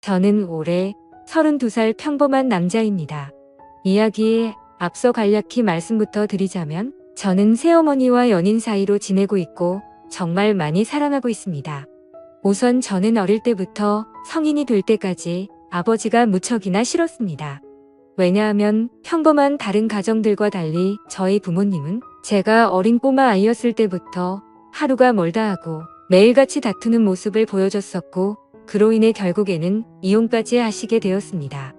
저는 올해 32살 평범한 남자입니다. 이야기에 앞서 간략히 말씀부터 드리자면 저는 새어머니와 연인 사이로 지내고 있고 정말 많이 사랑하고 있습니다. 우선 저는 어릴 때부터 성인이 될 때까지 아버지가 무척이나 싫었습니다. 왜냐하면 평범한 다른 가정들과 달리 저희 부모님은 제가 어린 꼬마 아이였을 때부터 하루가 멀다 하고 매일같이 다투는 모습을 보여줬었고 그로 인해 결국에는 이혼까지 하시게 되었습니다.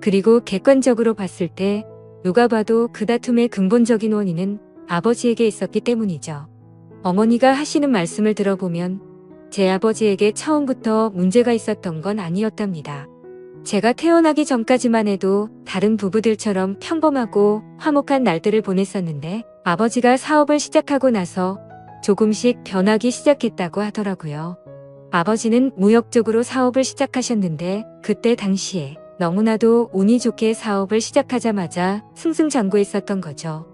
그리고 객관적으로 봤을 때 누가 봐도 그 다툼의 근본적인 원인은 아버지에게 있었기 때문이죠. 어머니가 하시는 말씀을 들어보면 제 아버지에게 처음부터 문제가 있었던 건 아니었답니다. 제가 태어나기 전까지만 해도 다른 부부들처럼 평범하고 화목한 날들을 보냈었는데 아버지가 사업을 시작하고 나서 조금씩 변하기 시작했다고 하더라고요. 아버지는 무역 쪽으로 사업을 시작하셨는데 그때 당시에 너무나도 운이 좋게 사업을 시작하자마자 승승장구했었던 거죠.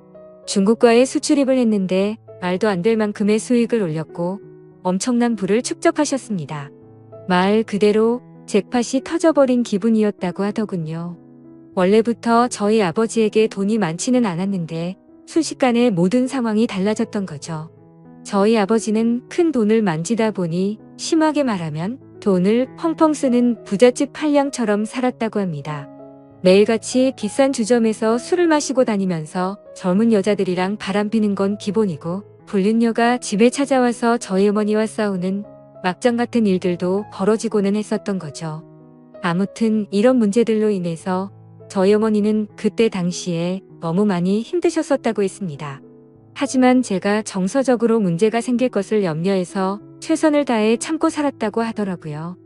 중국과의 수출입을 했는데 말도 안 될 만큼의 수익을 올렸고 엄청난 부를 축적하셨습니다. 말 그대로 잭팟이 터져버린 기분이었다고 하더군요. 원래부터 저희 아버지에게 돈이 많지는 않았는데 순식간에 모든 상황이 달라졌던 거죠. 저희 아버지는 큰 돈을 만지다 보니 심하게 말하면 돈을 펑펑 쓰는 부잣집 팔량처럼 살았다고 합니다. 매일같이 비싼 주점에서 술을 마시고 다니면서 젊은 여자들이랑 바람피는 건 기본이고 불륜녀가 집에 찾아와서 저희 어머니와 싸우는 막장 같은 일들도 벌어지고는 했었던 거죠. 아무튼 이런 문제들로 인해서 저희 어머니는 그때 당시에 너무 많이 힘드셨었다고 했습니다. 하지만 제가 정서적으로 문제가 생길 것을 염려해서 최선을 다해 참고 살았다고 하더라고요.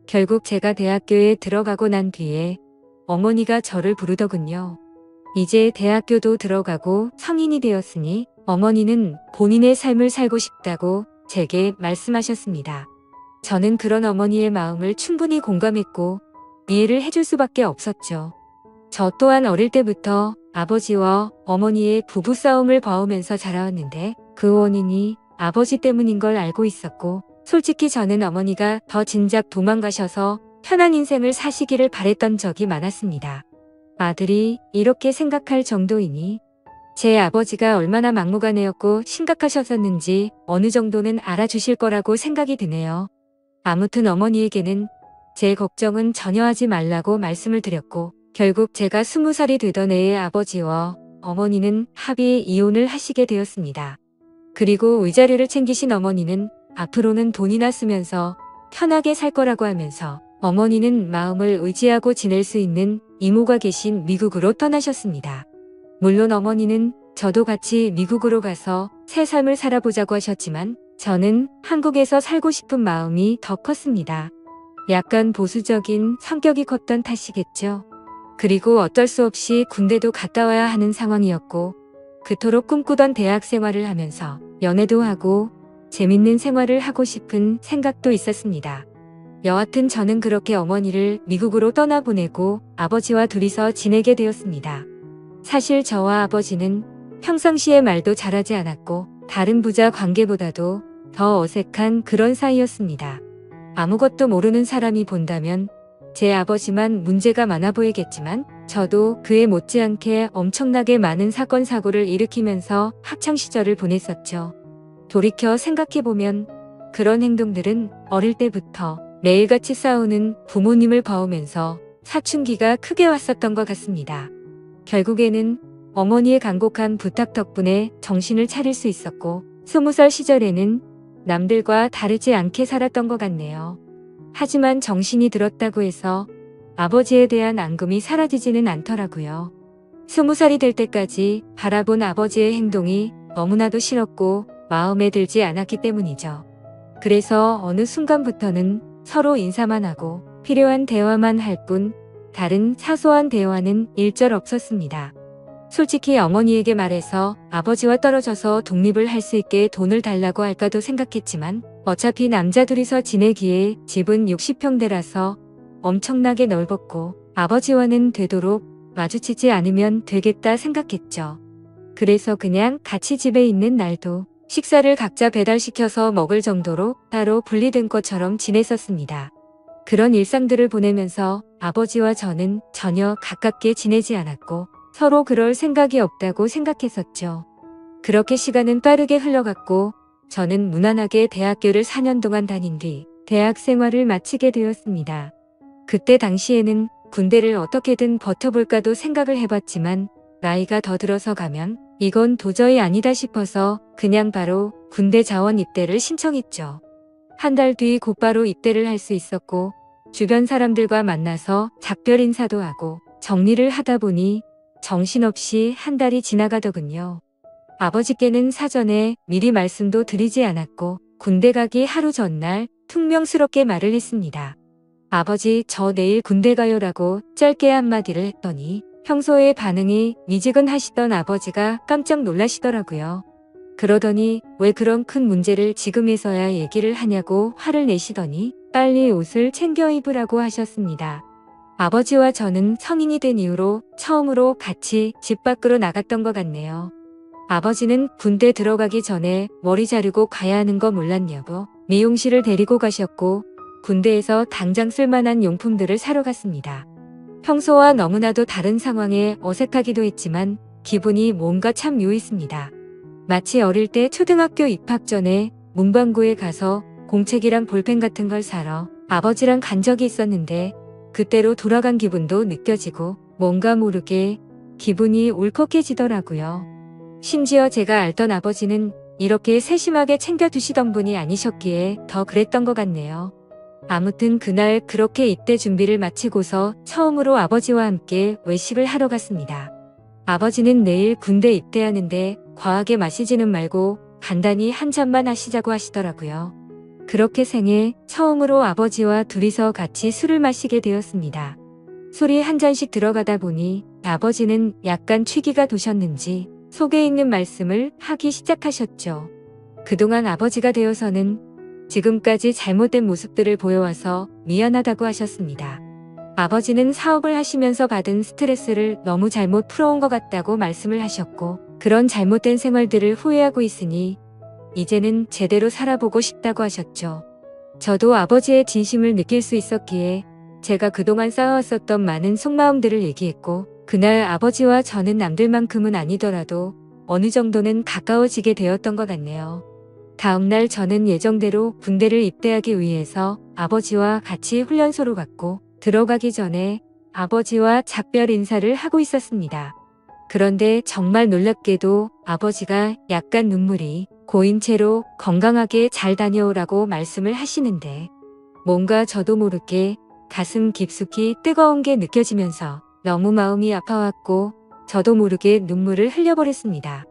결국 제가 대학교에 들어가고 난 뒤에 어머니가 저를 부르더군요. 이제 대학교도 들어가고 성인이 되었으니 어머니는 본인의 삶을 살고 싶다고 제게 말씀하셨습니다. 저는 그런 어머니의 마음을 충분히 공감했고 이해를 해줄 수밖에 없었죠. 저 또한 어릴 때부터 아버지와 어머니의 부부싸움을 봐오면서 자라왔는데 그 원인이 아버지 때문인 걸 알고 있었고 솔직히 저는 어머니가 더 진작 도망가셔서 편한 인생을 사시기를 바랬던 적이 많았습니다. 아들이 이렇게 생각할 정도이니 제 아버지가 얼마나 막무가내였고 심각하셨었는지 어느 정도는 알아주실 거라고 생각이 드네요. 아무튼 어머니에게는 제 걱정은 전혀 하지 말라고 말씀을 드렸고 결국 제가 20살이 되던 해에 아버지와 어머니는 합의 이혼을 하시게 되었습니다. 그리고 위자료를 챙기신 어머니는 앞으로는 돈이나 쓰면서 편하게 살 거라고 하면서 어머니는 마음을 의지하고 지낼 수 있는 이모가 계신 미국으로 떠나셨습니다. 물론 어머니는 저도 같이 미국으로 가서 새 삶을 살아보자고 하셨지만 저는 한국에서 살고 싶은 마음이 더 컸습니다. 약간 보수적인 성격이 컸던 탓이겠죠. 그리고 어쩔 수 없이 군대도 갔다 와야 하는 상황이었고 그토록 꿈꾸던 대학 생활을 하면서 연애도 하고 재밌는 생활을 하고 싶은 생각도 있었습니다. 여하튼 저는 그렇게 어머니를 미국으로 떠나보내고 아버지와 둘이서 지내게 되었습니다. 사실 저와 아버지는 평상시에 말도 잘하지 않았고 다른 부자 관계보다도 더 어색한 그런 사이였습니다. 아무것도 모르는 사람이 본다면 제 아버지만 문제가 많아 보이겠지만 저도 그에 못지않게 엄청나게 많은 사건 사고를 일으키면서 학창시절을 보냈었죠. 돌이켜 생각해보면 그런 행동들은 어릴 때부터 매일같이 싸우는 부모님을 봐오면서 사춘기가 크게 왔었던 것 같습니다. 결국에는 어머니의 간곡한 부탁 덕분에 정신을 차릴 수 있었고 20살 시절에는 남들과 다르지 않게 살았던 것 같네요. 하지만 정신이 들었다고 해서 아버지에 대한 앙금이 사라지지는 않더라고요. 20살이 될 때까지 바라본 아버지의 행동이 너무나도 싫었고 마음에 들지 않았기 때문이죠. 그래서 어느 순간부터는 서로 인사만 하고 필요한 대화만 할 뿐 다른 사소한 대화는 일절 없었습니다. 솔직히 어머니에게 말해서 아버지와 떨어져서 독립을 할 수 있게 돈을 달라고 할까도 생각했지만 어차피 남자 둘이서 지내기에 집은 60평대라서 엄청나게 넓었고 아버지와는 되도록 마주치지 않으면 되겠다 생각했죠. 그래서 그냥 같이 집에 있는 날도 식사를 각자 배달시켜서 먹을 정도로 따로 분리된 것처럼 지냈었습니다. 그런 일상들을 보내면서 아버지와 저는 전혀 가깝게 지내지 않았고 서로 그럴 생각이 없다고 생각했었죠. 그렇게 시간은 빠르게 흘러갔고 저는 무난하게 대학교를 4년 동안 다닌 뒤 대학 생활을 마치게 되었습니다. 그때 당시에는 군대를 어떻게든 버텨볼까도 생각을 해봤지만 나이가 더 들어서 가면 이건 도저히 아니다 싶어서 그냥 바로 군대 자원 입대를 신청했죠. 한 달 뒤 곧바로 입대를 할 수 있었고 주변 사람들과 만나서 작별 인사도 하고 정리를 하다 보니 정신없이 한 달이 지나가더군요. 아버지께는 사전에 미리 말씀도 드리지 않았고 군대 가기 하루 전날 퉁명스럽게 말을 했습니다. 아버지, 저 내일 군대 가요라고 짧게 한마디를 했더니 평소에 반응이 미지근하시던 아버지가 깜짝 놀라시더라고요. 그러더니 왜 그런 큰 문제를 지금에서야 얘기를 하냐고 화를 내시더니 빨리 옷을 챙겨 입으라고 하셨습니다. 아버지와 저는 성인이 된 이후로 처음으로 같이 집 밖으로 나갔던 것 같네요. 아버지는 군대 들어가기 전에 머리 자르고 가야 하는 거 몰랐냐고 미용실을 데리고 가셨고 군대에서 당장 쓸만한 용품들을 사러 갔습니다. 평소와 너무나도 다른 상황에 어색하기도 했지만 기분이 뭔가 참 묘했습니다. 마치 어릴 때 초등학교 입학 전에 문방구에 가서 공책이랑 볼펜 같은 걸 사러 아버지랑 간 적이 있었는데 그때로 돌아간 기분도 느껴지고 뭔가 모르게 기분이 울컥해지더라고요. 심지어 제가 알던 아버지는 이렇게 세심하게 챙겨두시던 분이 아니셨기에 더 그랬던 것 같네요. 아무튼 그날 그렇게 입대 준비를 마치고서 처음으로 아버지와 함께 외식을 하러 갔습니다. 아버지는 내일 군대 입대하는데 과하게 마시지는 말고 간단히 한 잔만 하시자고 하시더라고요. 그렇게 생애 처음으로 아버지와 둘이서 같이 술을 마시게 되었습니다. 술이 한 잔씩 들어가다 보니 아버지는 약간 취기가 도셨는지 속에 있는 말씀을 하기 시작하셨죠. 그동안 아버지가 되어서는 지금까지 잘못된 모습들을 보여와서 미안하다고 하셨습니다. 아버지는 사업을 하시면서 받은 스트레스를 너무 잘못 풀어온 것 같다고 말씀을 하셨고 그런 잘못된 생활들을 후회하고 있으니 이제는 제대로 살아보고 싶다고 하셨죠. 저도 아버지의 진심을 느낄 수 있었기에 제가 그동안 쌓아왔었던 많은 속마음들을 얘기했고 그날 아버지와 저는 남들만큼은 아니더라도 어느 정도는 가까워지게 되었던 것 같네요. 다음날 저는 예정대로 군대를 입대하기 위해서 아버지와 같이 훈련소로 갔고 들어가기 전에 아버지와 작별 인사를 하고 있었습니다. 그런데 정말 놀랍게도 아버지가 약간 눈물이 고인 채로 건강하게 잘 다녀오라고 말씀을 하시는데 뭔가 저도 모르게 가슴 깊숙이 뜨거운 게 느껴지면서 너무 마음이 아파왔고 저도 모르게 눈물을 흘려버렸습니다.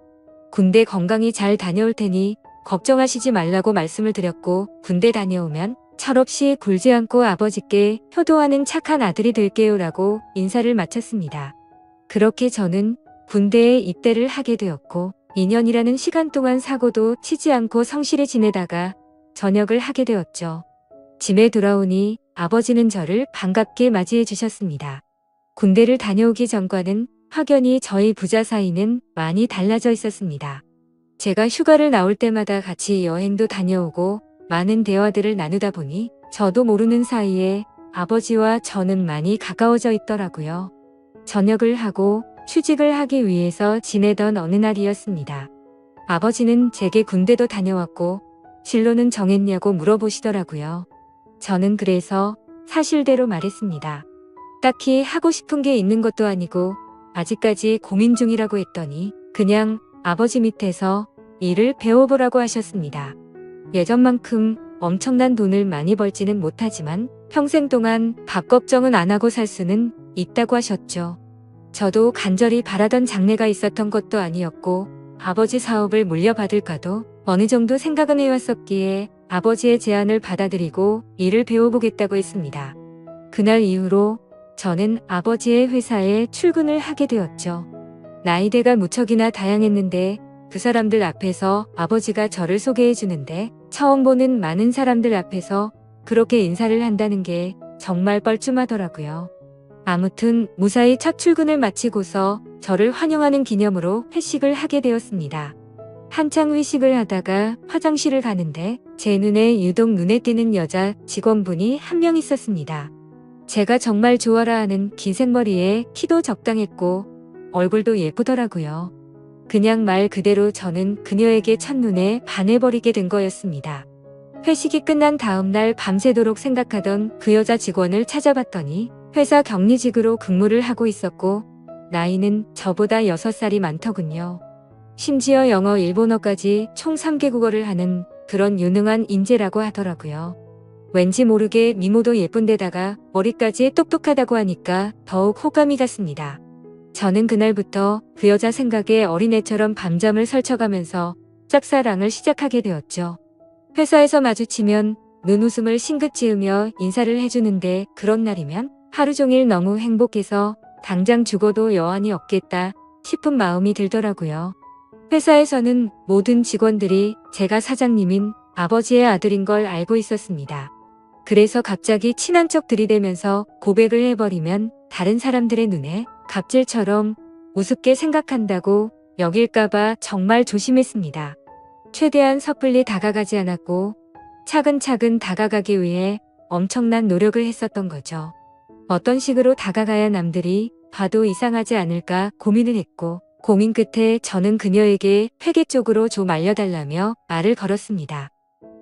군대 건강히 잘 다녀올 테니 걱정하시지 말라고 말씀을 드렸고 군대 다녀오면 철없이 굴지 않고 아버지께 효도하는 착한 아들이 될게요라고 인사를 마쳤습니다. 그렇게 저는 군대에 입대를 하게 되었고 2년이라는 시간 동안 사고도 치지 않고 성실히 지내다가 전역을 하게 되었죠. 집에 돌아오니 아버지는 저를 반갑게 맞이해 주셨습니다. 군대를 다녀오기 전과는 확연히 저희 부자 사이는 많이 달라져 있었습니다. 제가 휴가를 나올 때마다 같이 여행도 다녀오고 많은 대화들을 나누다 보니 저도 모르는 사이에 아버지와 저는 많이 가까워져 있더라고요. 전역을 하고 취직을 하기 위해서 지내던 어느 날이었습니다. 아버지는 제게 군대도 다녀왔고 진로는 정했냐고 물어보시더라고요. 저는 그래서 사실대로 말했습니다. 딱히 하고 싶은 게 있는 것도 아니고 아직까지 고민 중이라고 했더니 그냥 아버지 밑에서 일을 배워보라고 하셨습니다. 예전만큼 엄청난 돈을 많이 벌지는 못하지만 평생 동안 밥 걱정은 안 하고 살 수는 있다고 하셨죠. 저도 간절히 바라던 장래가 있었던 것도 아니었고 아버지 사업을 물려받을까도 어느 정도 생각은 해왔었기에 아버지의 제안을 받아들이고 일을 배워보겠다고 했습니다. 그날 이후로 저는 아버지의 회사에 출근을 하게 되었죠. 나이대가 무척이나 다양했는데 그 사람들 앞에서 아버지가 저를 소개해 주는데 처음 보는 많은 사람들 앞에서 그렇게 인사를 한다는 게 정말 뻘쭘하더라고요. 아무튼 무사히 첫 출근을 마치고서 저를 환영하는 기념으로 회식을 하게 되었습니다. 한창 회식을 하다가 화장실을 가는데 제 눈에 유독 눈에 띄는 여자 직원분이 한 명 있었습니다. 제가 정말 좋아라 하는 긴 생머리에 키도 적당했고 얼굴도 예쁘더라고요. 그냥 말 그대로 저는 그녀에게 첫눈에 반해버리게 된 거였습니다. 회식이 끝난 다음 날 밤새도록 생각하던 그 여자 직원을 찾아봤더니 회사 격리직으로 근무를 하고 있었고 나이는 저보다 6살이 많더군요. 심지어 영어, 일본어까지 총 3개국어를 하는 그런 유능한 인재라고 하더라고요. 왠지 모르게 미모도 예쁜데다가 머리까지 똑똑하다고 하니까 더욱 호감이 갔습니다. 저는 그날부터 그 여자 생각에 어린애처럼 밤잠을 설쳐가면서 짝사랑을 시작하게 되었죠. 회사에서 마주치면 눈웃음을 싱긋 지으며 인사를 해주는데 그런 날이면 하루 종일 너무 행복해서 당장 죽어도 여한이 없겠다 싶은 마음이 들더라고요. 회사에서는 모든 직원들이 제가 사장님인 아버지의 아들인 걸 알고 있었습니다. 그래서 갑자기 친한 척 들이대면서 고백을 해버리면 다른 사람들의 눈에 갑질처럼 우습게 생각한다고 여길까봐 정말 조심했습니다. 최대한 섣불리 다가가지 않았고 차근차근 다가가기 위해 엄청난 노력을 했었던 거죠. 어떤 식으로 다가가야 남들이 봐도 이상하지 않을까 고민을 했고 고민 끝에 저는 그녀에게 회계 쪽으로 좀 알려달라며 말을 걸었습니다.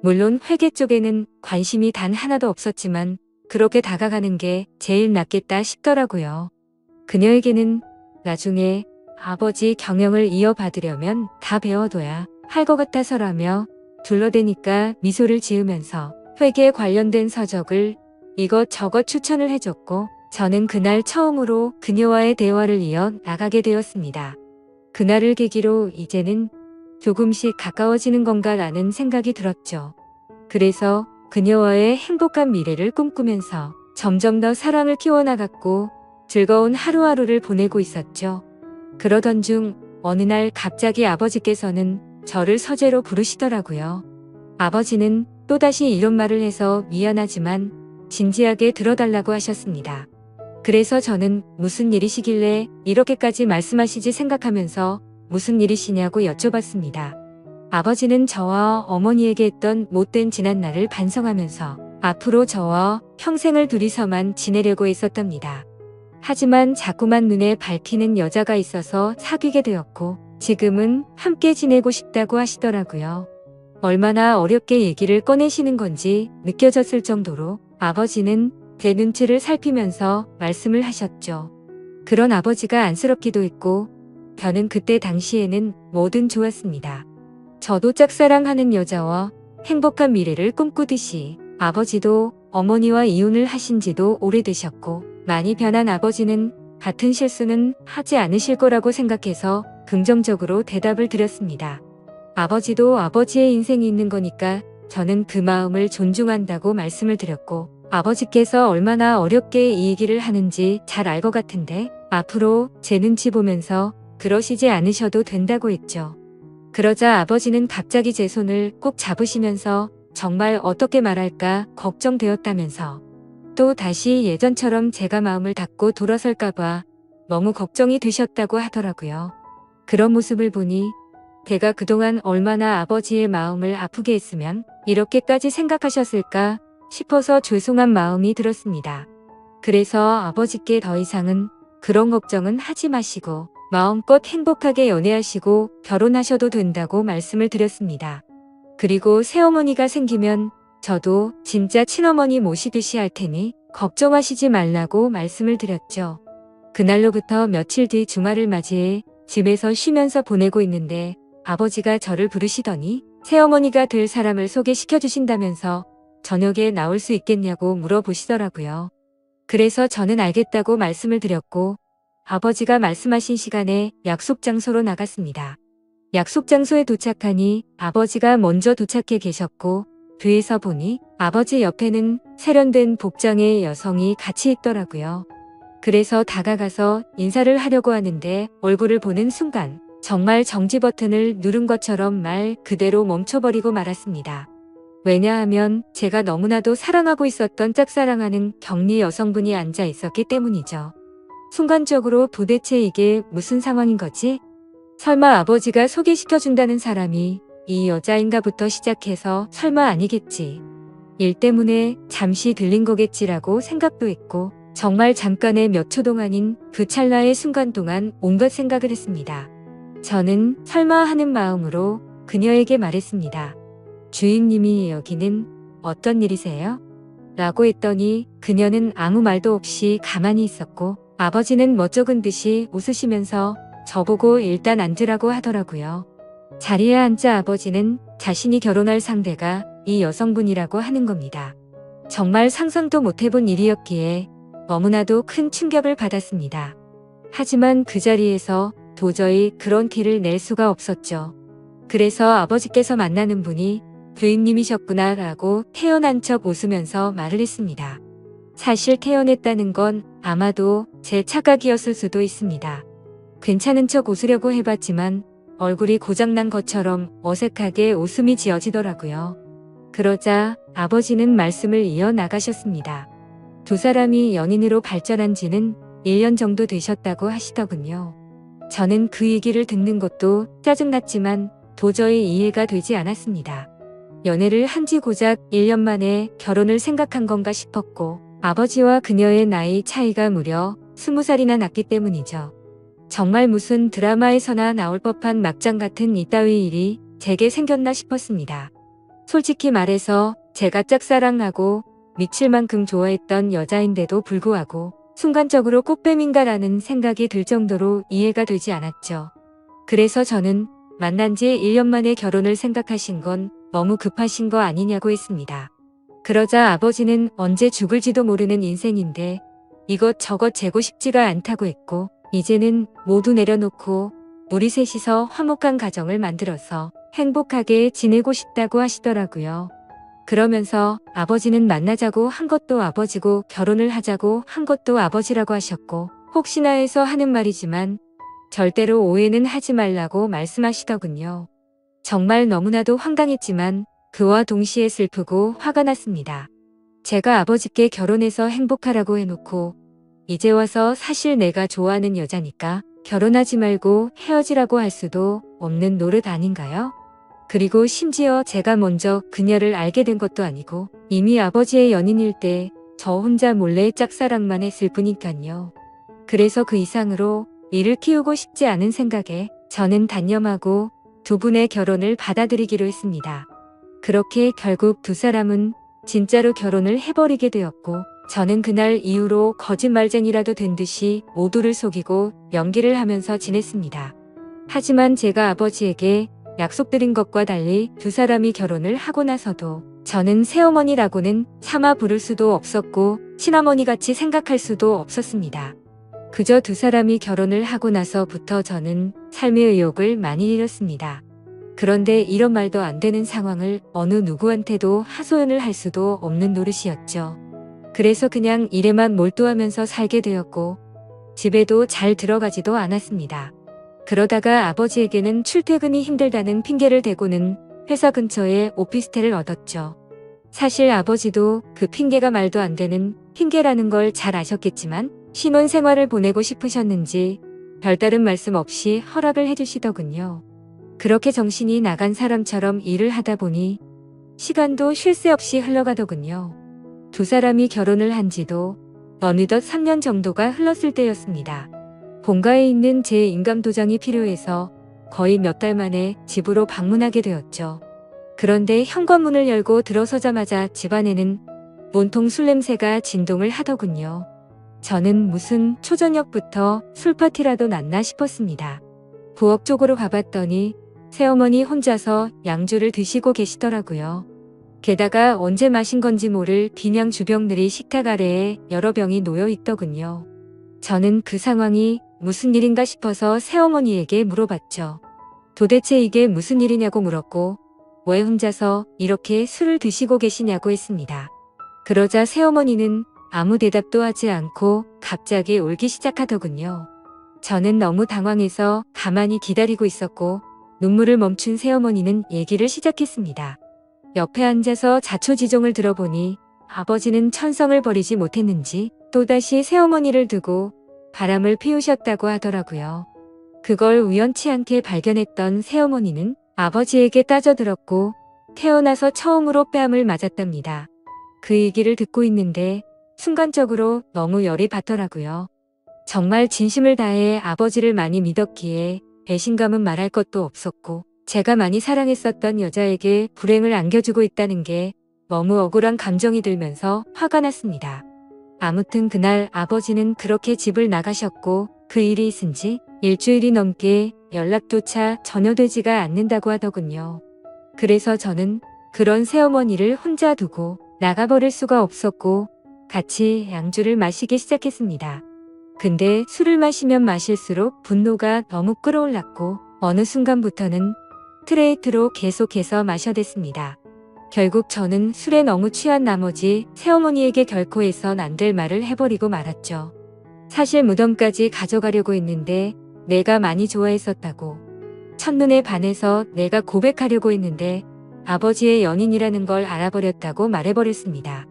물론 회계 쪽에는 관심이 단 하나도 없었지만 그렇게 다가가는 게 제일 낫겠다 싶더라고요. 그녀에게는 나중에 아버지 경영을 이어받으려면 다 배워둬야 할 것 같아서라며 둘러대니까 미소를 지으면서 회계에 관련된 서적을 이것저것 추천을 해줬고 저는 그날 처음으로 그녀와의 대화를 이어 나가게 되었습니다. 그날을 계기로 이제는 조금씩 가까워지는 건가라는 생각이 들었죠. 그래서 그녀와의 행복한 미래를 꿈꾸면서 점점 더 사랑을 키워나갔고 즐거운 하루하루를 보내고 있었죠. 그러던 중 어느 날 갑자기 아버지께서는 저를 서재로 부르시더라고요. 아버지는 또다시 이런 말을 해서 미안하지만 진지하게 들어달라고 하셨습니다. 그래서 저는 무슨 일이시길래 이렇게까지 말씀하시지 생각하면서 무슨 일이시냐고 여쭤봤습니다. 아버지는 저와 어머니에게 했던 못된 지난날을 반성하면서 앞으로 저와 평생을 둘이서만 지내려고 했었답니다. 하지만 자꾸만 눈에 밟히는 여자가 있어서 사귀게 되었고 지금은 함께 지내고 싶다고 하시더라고요. 얼마나 어렵게 얘기를 꺼내시는 건지 느껴졌을 정도로 아버지는 제 눈치를 살피면서 말씀을 하셨죠. 그런 아버지가 안쓰럽기도 했고 저는 그때 당시에는 뭐든 좋았습니다. 저도 짝사랑하는 여자와 행복한 미래를 꿈꾸듯이 아버지도 어머니와 이혼을 하신 지도 오래되셨고 많이 변한 아버지는 같은 실수는 하지 않으실 거라고 생각해서 긍정적으로 대답을 드렸습니다. 아버지도 아버지의 인생이 있는 거니까 저는 그 마음을 존중한다고 말씀을 드렸고 아버지께서 얼마나 어렵게 이 얘기를 하는지 잘 알 것 같은데 앞으로 제 눈치 보면서 그러시지 않으셔도 된다고 했죠. 그러자 아버지는 갑자기 제 손을 꼭 잡으시면서 정말 어떻게 말할까 걱정되었다면서 또 다시 예전처럼 제가 마음을 닫고 돌아설까봐 너무 걱정이 되셨다고 하더라고요. 그런 모습을 보니 제가 그동안 얼마나 아버지의 마음을 아프게 했으면 이렇게까지 생각하셨을까 싶어서 죄송한 마음이 들었습니다. 그래서 아버지께 더 이상은 그런 걱정은 하지 마시고 마음껏 행복하게 연애하시고 결혼하셔도 된다고 말씀을 드렸습니다. 그리고 새어머니가 생기면 저도 진짜 친어머니 모시듯이 할 테니 걱정하시지 말라고 말씀을 드렸죠. 그날로부터 며칠 뒤 주말을 맞이해 집에서 쉬면서 보내고 있는데 아버지가 저를 부르시더니 새어머니가 될 사람을 소개시켜 주신다면서 저녁에 나올 수 있겠냐고 물어보시더라고요. 그래서 저는 알겠다고 말씀을 드렸고 아버지가 말씀하신 시간에 약속 장소로 나갔습니다. 약속 장소에 도착하니 아버지가 먼저 도착해 계셨고 뒤에서 보니 아버지 옆에는 세련된 복장의 여성이 같이 있더라고요. 그래서 다가가서 인사를 하려고 하는데 얼굴을 보는 순간 정말 정지 버튼을 누른 것처럼 말 그대로 멈춰버리고 말았습니다. 왜냐하면 제가 너무나도 사랑하고 있었던 짝사랑하는 격리 여성분이 앉아 있었기 때문이죠. 순간적으로 도대체 이게 무슨 상황인 거지? 설마 아버지가 소개시켜준다는 사람이 이 여자인가부터 시작해서 설마 아니겠지. 일 때문에 잠시 들린 거겠지라고 생각도 했고 정말 잠깐의 몇 초 동안인 그 찰나의 순간 동안 온갖 생각을 했습니다. 저는 설마 하는 마음으로 그녀에게 말했습니다. 주인님이 여기는 어떤 일이세요? 라고 했더니 그녀는 아무 말도 없이 가만히 있었고 아버지는 멋쩍은 듯이 웃으시면서 저보고 일단 앉으라고 하더라고요. 자리에 앉자 아버지는 자신이 결혼할 상대가 이 여성분이라고 하는 겁니다. 정말 상상도 못해본 일이었기에 너무나도 큰 충격을 받았습니다. 하지만 그 자리에서 도저히 그런 티를 낼 수가 없었죠. 그래서 아버지께서 만나는 분이 부인님이셨구나 라고 태연한 척 웃으면서 말을 했습니다. 사실 태연했다는 건 아마도 제 착각이었을 수도 있습니다. 괜찮은 척 웃으려고 해봤지만 얼굴이 고장난 것처럼 어색하게 웃음이 지어지더라고요. 그러자 아버지는 말씀을 이어나가셨습니다. 두 사람이 연인으로 발전한 지는 1년 정도 되셨다고 하시더군요. 저는 그 얘기를 듣는 것도 짜증났지만 도저히 이해가 되지 않았습니다. 연애를 한지 고작 1년 만에 결혼을 생각한 건가 싶었고 아버지와 그녀의 나이 차이가 무려 20살이나 났기 때문이죠. 정말 무슨 드라마에서나 나올 법한 막장 같은 이따위 일이 제게 생겼나 싶었습니다. 솔직히 말해서 제가 짝사랑하고 미칠 만큼 좋아했던 여자인데도 불구하고 순간적으로 꽃뱀인가라는 생각이 들 정도로 이해가 되지 않았죠. 그래서 저는 만난 지 1년 만에 결혼을 생각하신 건 너무 급하신 거 아니냐고 했습니다. 그러자 아버지는 언제 죽을지도 모르는 인생인데 이것저것 재고 싶지가 않다고 했고 이제는 모두 내려놓고 우리 셋이서 화목한 가정을 만들어서 행복하게 지내고 싶다고 하시더라고요. 그러면서 아버지는 만나자고 한 것도 아버지고 결혼을 하자고 한 것도 아버지라고 하셨고 혹시나 해서 하는 말이지만 절대로 오해는 하지 말라고 말씀하시더군요. 정말 너무나도 황당했지만 그와 동시에 슬프고 화가 났습니다. 제가 아버지께 결혼해서 행복하라고 해놓고 이제 와서 사실 내가 좋아하는 여자니까 결혼하지 말고 헤어지라고 할 수도 없는 노릇 아닌가요? 그리고 심지어 제가 먼저 그녀를 알게 된 것도 아니고 이미 아버지의 연인일 때 저 혼자 몰래 짝사랑만 했을 뿐이니까요. 그래서 그 이상으로 이를 키우고 싶지 않은 생각에 저는 단념하고 두 분의 결혼을 받아들이기로 했습니다. 그렇게 결국 두 사람은 진짜로 결혼을 해버리게 되었고 저는 그날 이후로 거짓말쟁이라도 된 듯이 모두를 속이고 연기를 하면서 지냈습니다. 하지만 제가 아버지에게 약속드린 것과 달리 두 사람이 결혼을 하고 나서도 저는 새어머니라고는 차마 부를 수도 없었고 친어머니같이 생각할 수도 없었습니다. 그저 두 사람이 결혼을 하고 나서부터 저는 삶의 의욕을 많이 잃었습니다. 그런데 이런 말도 안 되는 상황을 어느 누구한테도 하소연을 할 수도 없는 노릇이었죠. 그래서 그냥 일에만 몰두하면서 살게 되었고 집에도 잘 들어가지도 않았습니다. 그러다가 아버지에게는 출퇴근이 힘들다는 핑계를 대고는 회사 근처에 오피스텔을 얻었죠. 사실 아버지도 그 핑계가 말도 안 되는 핑계라는 걸 잘 아셨겠지만 신혼 생활을 보내고 싶으셨는지 별다른 말씀 없이 허락을 해주시더군요. 그렇게 정신이 나간 사람처럼 일을 하다 보니 시간도 쉴 새 없이 흘러가더군요. 두 사람이 결혼을 한 지도 어느덧 3년 정도가 흘렀을 때였습니다. 본가에 있는 제 인감도장이 필요해서 거의 몇 달 만에 집으로 방문하게 되었죠. 그런데 현관문을 열고 들어서자마자 집안에는 온통 술 냄새가 진동을 하더군요. 저는 무슨 초저녁부터 술파티라도 났나 싶었습니다. 부엌 쪽으로 가봤더니 새어머니 혼자서 양주를 드시고 계시더라고요. 게다가 언제 마신 건지 모를 빈양 주병들이 식탁 아래에 여러 병이 놓여 있더군요. 저는 그 상황이 무슨 일인가 싶어서 새어머니에게 물어봤죠. 도대체 이게 무슨 일이냐고 물었고 왜 혼자서 이렇게 술을 드시고 계시냐고 했습니다. 그러자 새어머니는 아무 대답도 하지 않고 갑자기 울기 시작하더군요. 저는 너무 당황해서 가만히 기다리고 있었고 눈물을 멈춘 새어머니는 얘기를 시작했습니다. 옆에 앉아서 자초지종을 들어보니 아버지는 천성을 버리지 못했는지 또다시 새어머니를 두고 바람을 피우셨다고 하더라고요. 그걸 우연치 않게 발견했던 새어머니는 아버지에게 따져들었고 태어나서 처음으로 뺨을 맞았답니다. 그 얘기를 듣고 있는데 순간적으로 너무 열이 받더라고요. 정말 진심을 다해 아버지를 많이 믿었기에 배신감은 말할 것도 없었고 제가 많이 사랑했었던 여자에게 불행을 안겨주고 있다는 게 너무 억울한 감정이 들면서 화가 났습니다. 아무튼 그날 아버지는 그렇게 집을 나가셨고 그 일이 있은 지 일주일이 넘게 연락조차 전혀 되지가 않는다고 하더군요. 그래서 저는 그런 새어머니를 혼자 두고 나가버릴 수가 없었고 같이 양주를 마시기 시작했습니다. 근데 술을 마시면 마실수록 분노가 너무 끌어올랐고 어느 순간부터는 스트레이트로 계속해서 마셔댔습니다. 결국 저는 술에 너무 취한 나머지 새어머니에게 결코 해선 안 될 말을 해버리고 말았죠. 사실 무덤까지 가져가려고 했는데 내가 많이 좋아했었다고. 첫눈에 반해서 내가 고백하려고 했는데 아버지의 연인이라는 걸 알아버렸다고 말해버렸습니다.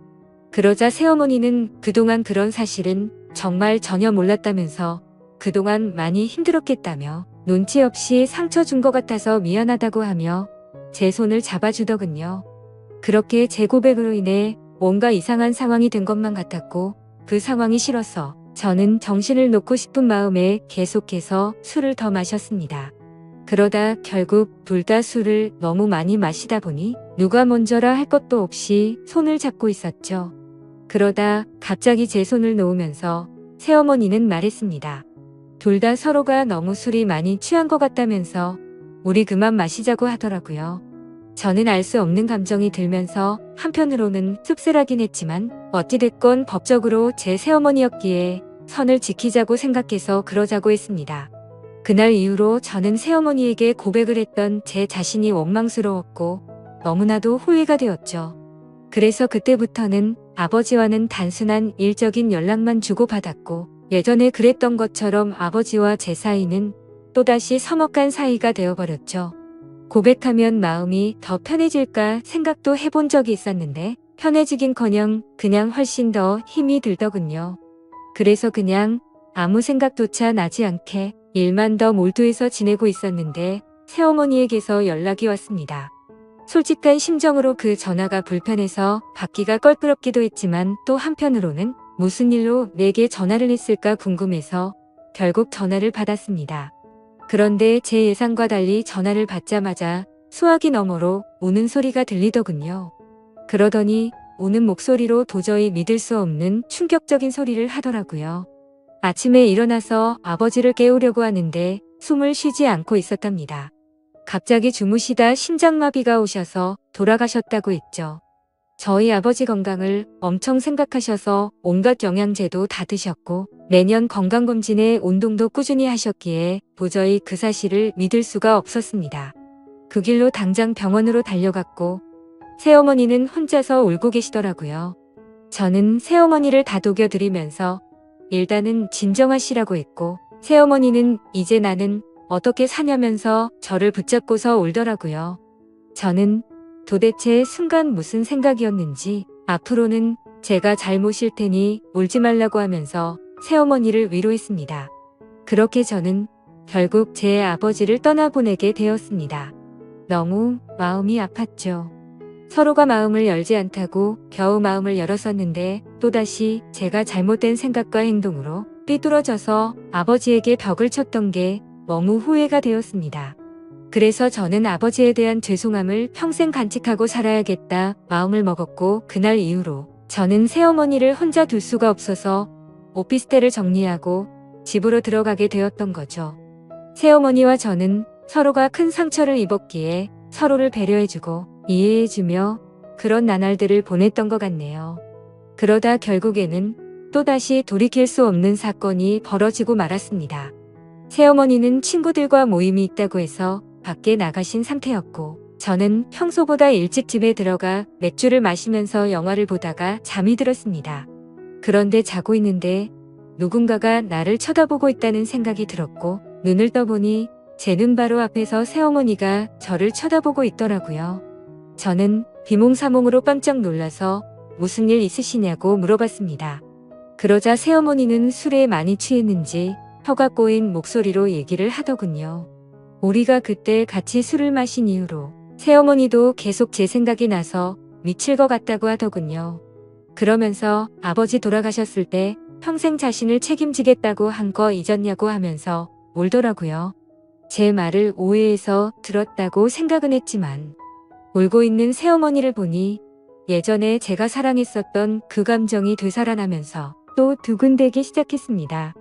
그러자 새어머니는 그동안 그런 사실은 정말 전혀 몰랐다면서 그동안 많이 힘들었겠다며 눈치 없이 상처 준 것 같아서 미안하다고 하며 제 손을 잡아주더군요. 그렇게 제 고백으로 인해 뭔가 이상한 상황이 된 것만 같았고 그 상황이 싫어서 저는 정신을 놓고 싶은 마음에 계속해서 술을 더 마셨습니다. 그러다 결국 둘 다 술을 너무 많이 마시다 보니 누가 먼저라 할 것도 없이 손을 잡고 있었죠. 그러다 갑자기 제 손을 놓으면서 새어머니는 말했습니다. 둘 다 서로가 너무 술이 많이 취한 것 같다면서 우리 그만 마시자고 하더라고요. 저는 알 수 없는 감정이 들면서 한편으로는 씁쓸하긴 했지만 어찌됐건 법적으로 제 새어머니였기에 선을 지키자고 생각해서 그러자고 했습니다. 그날 이후로 저는 새어머니에게 고백을 했던 제 자신이 원망스러웠고 너무나도 후회가 되었죠. 그래서 그때부터는 아버지와는 단순한 일적인 연락만 주고받았고 예전에 그랬던 것처럼 아버지와 제 사이는 또다시 서먹한 사이가 되어버렸죠. 고백하면 마음이 더 편해질까 생각도 해본 적이 있었는데 편해지긴커녕 그냥 훨씬 더 힘이 들더군요. 그래서 그냥 아무 생각조차 나지 않게 일만 더 몰두해서 지내고 있었는데 새어머니에게서 연락이 왔습니다. 솔직한 심정으로 그 전화가 불편해서 받기가 껄끄럽기도 했지만 또 한편으로는 무슨 일로 내게 전화를 했을까 궁금해서 결국 전화를 받았습니다. 그런데 제 예상과 달리 전화를 받자마자 수화기 너머로 우는 소리가 들리더군요. 그러더니 우는 목소리로 도저히 믿을 수 없는 충격적인 소리를 하더라고요. 아침에 일어나서 아버지를 깨우려고 하는데 숨을 쉬지 않고 있었답니다. 갑자기 주무시다 심장마비가 오셔서 돌아가셨다고 했죠. 저희 아버지 건강을 엄청 생각하셔서 온갖 영양제도 다 드셨고 매년 건강검진에 운동도 꾸준히 하셨기에 도저히 그 사실을 믿을 수가 없었습니다. 그 길로 당장 병원으로 달려갔고 새어머니는 혼자서 울고 계시더라고요. 저는 새어머니를 다독여 드리면서 일단은 진정하시라고 했고 새어머니는 이제 나는 어떻게 사냐면서 저를 붙잡고서 울더라고요. 저는 도대체 순간 무슨 생각이었는지 앞으로는 제가 잘 모실 테니 울지 말라고 하면서 새어머니를 위로했습니다. 그렇게 저는 결국 제 아버지를 떠나보내게 되었습니다. 너무 마음이 아팠죠. 서로가 마음을 열지 않다고 겨우 마음을 열었었는데 또다시 제가 잘못된 생각과 행동으로 삐뚤어져서 아버지에게 벽을 쳤던 게 너무 후회가 되었습니다. 그래서 저는 아버지에 대한 죄송함을 평생 간직하고 살아야겠다 마음을 먹었고 그날 이후로 저는 새어머니를 혼자 둘 수가 없어서 오피스텔을 정리하고 집으로 들어가게 되었던 거죠. 새어머니와 저는 서로가 큰 상처를 입었기에 서로를 배려해주고 이해해주며 그런 나날들을 보냈던 것 같네요. 그러다 결국에는 또다시 돌이킬 수 없는 사건이 벌어지고 말았습니다. 새어머니는 친구들과 모임이 있다고 해서 밖에 나가신 상태였고 저는 평소보다 일찍 집에 들어가 맥주를 마시면서 영화를 보다가 잠이 들었습니다. 그런데 자고 있는데 누군가가 나를 쳐다보고 있다는 생각이 들었고 눈을 떠보니 제 눈 바로 앞에서 새어머니가 저를 쳐다보고 있더라고요. 저는 비몽사몽으로 깜짝 놀라서 무슨 일 있으시냐고 물어봤습니다. 그러자 새어머니는 술에 많이 취했는지 혀가 꼬인 목소리로 얘기를 하더군요. 우리가 그때 같이 술을 마신 이후로 새어머니도 계속 제 생각이 나서 미칠 것 같다고 하더군요. 그러면서 아버지 돌아가셨을 때 평생 자신을 책임지겠다고 한 거 잊었냐고 하면서 울더라고요. 제 말을 오해해서 들었다고 생각은 했지만 울고 있는 새어머니를 보니 예전에 제가 사랑했었던 그 감정이 되살아나면서 또 두근대기 시작했습니다.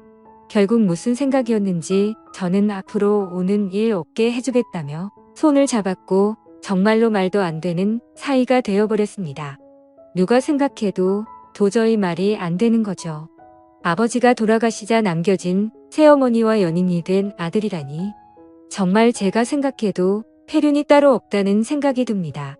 결국 무슨 생각이었는지 저는 앞으로 오는 일 없게 해주겠다며 손을 잡았고 정말로 말도 안 되는 사이가 되어버렸습니다. 누가 생각해도 도저히 말이 안 되는 거죠. 아버지가 돌아가시자 남겨진 새어머니와 연인이 된 아들이라니 정말 제가 생각해도 폐륜이 따로 없다는 생각이 듭니다.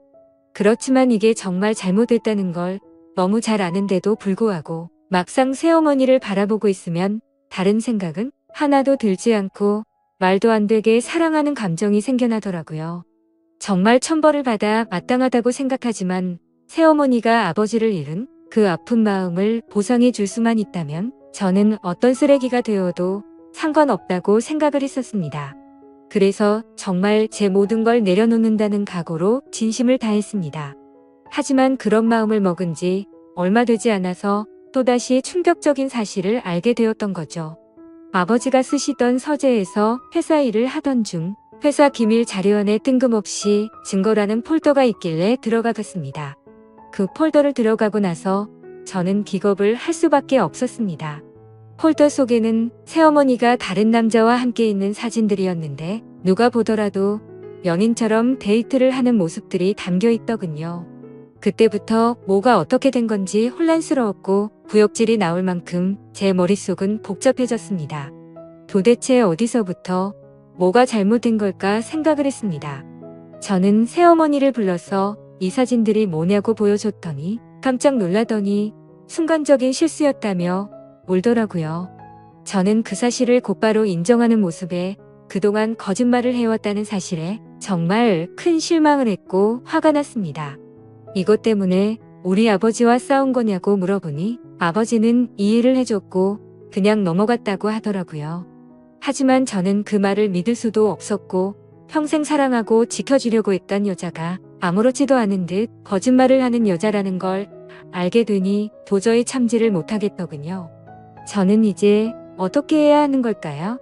그렇지만 이게 정말 잘못됐다는 걸 너무 잘 아는데도 불구하고 막상 새어머니를 바라보고 있으면 다른 생각은 하나도 들지 않고 말도 안 되게 사랑하는 감정이 생겨나더라고요. 정말 천벌을 받아 마땅하다고 생각하지만 새어머니가 아버지를 잃은 그 아픈 마음을 보상해 줄 수만 있다면 저는 어떤 쓰레기가 되어도 상관없다고 생각을 했었습니다. 그래서 정말 제 모든 걸 내려놓는다는 각오로 진심을 다했습니다. 하지만 그런 마음을 먹은 지 얼마 되지 않아서 또다시 충격적인 사실을 알게 되었던 거죠. 아버지가 쓰시던 서재에서 회사 일을 하던 중 회사 기밀 자료원에 뜬금없이 증거라는 폴더가 있길래 들어가 봤습니다. 그 폴더를 들어가고 나서 저는 기겁을 할 수밖에 없었습니다. 폴더 속에는 새어머니가 다른 남자와 함께 있는 사진들이었는데 누가 보더라도 연인처럼 데이트를 하는 모습들이 담겨 있더군요. 그때부터 뭐가 어떻게 된 건지 혼란스러웠고 구역질이 나올 만큼 제 머릿속은 복잡해졌습니다. 도대체 어디서부터 뭐가 잘못된 걸까 생각을 했습니다. 저는 새어머니를 불러서 이 사진들이 뭐냐고 보여줬더니 깜짝 놀라더니 순간적인 실수였다며 울더라고요. 저는 그 사실을 곧바로 인정하는 모습에 그동안 거짓말을 해왔다는 사실에 정말 큰 실망을 했고 화가 났습니다. 이것 때문에 우리 아버지와 싸운 거냐고 물어보니 아버지는 이해를 해줬고 그냥 넘어갔다고 하더라고요. 하지만 저는 그 말을 믿을 수도 없었고 평생 사랑하고 지켜주려고 했던 여자가 아무렇지도 않은 듯 거짓말을 하는 여자라는 걸 알게 되니 도저히 참지를 못하겠더군요. 저는 이제 어떻게 해야 하는 걸까요?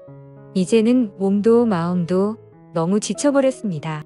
이제는 몸도 마음도 너무 지쳐버렸습니다.